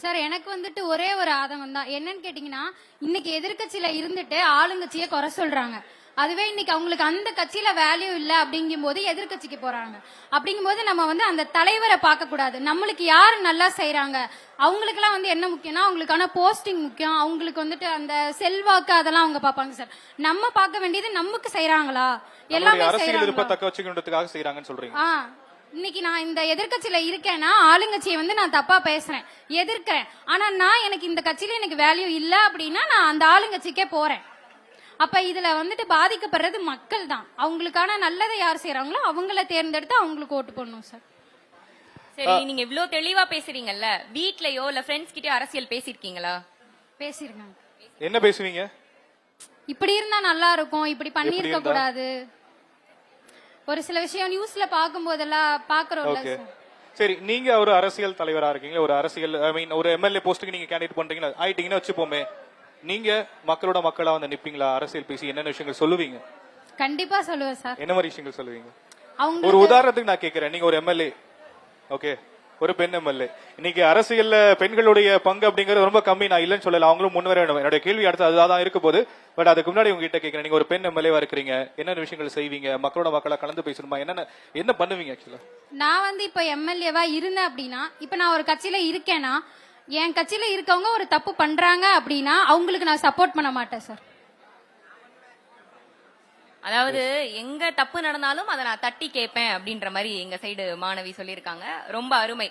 Sir எனக்கு வந்துட்டு ஒரே ஒரு ஆதங்கம் தான். என்னன்னு கேட்டீங்கன்னா, இன்னைக்கு எதிர்க்கட்சியில இருந்துட்டு ஆளுங்கட்சியை குறை சொல்றாங்க. அதுவே இன்னைக்கு அவங்களுக்கு அந்த கட்சியில வேல்யூ இல்ல அப்படிங்கும்போது எதிர்க்கட்சிக்கு போறாங்க. அப்படிங்கும்போது நம்ம வந்து அந்த தலைவரை பார்க்க கூடாது. நம்மளுக்கு யார் நல்லா செய்யறாங்க, அவங்களுக்கெல்லாம் வந்து என்ன முக்கியம்னா அவங்களுக்கான போஸ்டிங் முக்கியம். அவங்களுக்கு வந்துட்டு அந்த செல்வாக்கு அதெல்லாம் அவங்க பார்ப்பாங்க சார். நம்ம பார்க்க வேண்டியது நமக்கு செய்யறாங்களா, எல்லாமே அரசியல் எதிர்ப்பை செய்யறாங்களா. தக்க வச்சுக்கிறதுக்காக செய்யறாங்கன்னு சொல்றீங்க. இன்னைக்கு நான் இந்த எதிர்க்கட்சியில இருக்கேன்னா ஆளுங்கட்சியை வந்து நான் தப்பா பேசுறேன், எதிர்க்கிறேன். ஆனா நான் எனக்கு இந்த கட்சியில எனக்கு வேல்யூ இல்ல அப்படின்னா நான் அந்த ஆளுங்கட்சிக்கே போறேன். அப்ப இதுல வந்துட்டு பாதிக்கப்படுறது மக்கள் தான். அவங்களுக்கான நல்லதை யார் செய்யறாங்களோ அவங்கள தேர்ந்தெடுத்து அவங்களுக்கு ஓட்டு போடணும் சார். சரி, நீங்க இவ்ளோ தெளிவா பேசுறீங்கல்ல, வீட்லயோ இல்ல ஃப்ரெண்ட்ஸ் கிட்டயோ அரசியல் பேசிருக்கீங்களா? பேசிருக்காங்க. என்ன பேசுவீங்க? இப்படி இருந்தா நல்லா இருக்கும், இப்படி பண்ணிருக்க கூடாது. ஒரு சில விஷயம் நியூஸ்ல பாக்கும் போதெல்லாம் பாக்குறோம்ல ஓகே. சார். சரி, நீங்க ஒரு அரசியல் தலைவரா இருக்கீங்க, ஒரு அரசியல் ஐ மீன் ஒரு எம்எல்ஏ போஸ்ட்டுக்கு நீங்க கேண்டிடேட் பண்றீங்களா ஆயிட்டீங்கன்னு வச்சுப்போமே, நீங்க மக்களோட மக்களா வந்து நிப்பீங்களா? அரசியல் பேசி என்னென்ன விஷயங்கள் சொல்லுவீங்க? கண்டிப்பா சொல்லுவேன் சார். என்ன மாதிரி விஷயங்கள் சொல்லுவீங்க? அவங்க ஒரு உதாரணத்துக்கு நான் கேக்குறேன். நீங்க ஒரு எம்எல்ஏ, ஓகே, ஒரு பெண் எம்எல்ஏ. இன்னைக்கு அரசியல்ல பெண்களுடைய பங்கு அப்படிங்கறது ரொம்ப கம்மி. நான் இல்லைன்னு சொல்லல, அவங்களும் முன்வர வேண்டும். என்னுடைய கேள்வி அடுத்து அதுதான் இருக்க போது. பட் அதுக்கு முன்னாடி உங்ககிட்ட கேட்கிறேன், நீங்க ஒரு பெண் எம்எல்ஏவா இருக்கிறீங்க, என்னென்ன விஷயங்கள் செய்வீங்க? மக்களோட மக்களா கலந்து பேசணுமா? என்ன பண்ணுவீங்க ஆக்சுவலா? நான் வந்து இப்ப எம்எல்ஏவா இருந்தேன் அப்படின்னா, இப்ப நான் ஒரு கட்சியில இருக்கேன்னா, என் கட்சியில இருக்கவங்க ஒரு தப்பு பண்றாங்க அப்படின்னா அவங்களுக்கு நான் சப்போர்ட் பண்ண மாட்டேன் சார். அதாவது எங்க தப்பு நடந்தாலும் அதை நான் தட்டி கேட்பேன் அப்படின்ற மாதிரி எங்க சைடு மாணவி சொல்லியிருக்காங்க. ரொம்ப அருமை.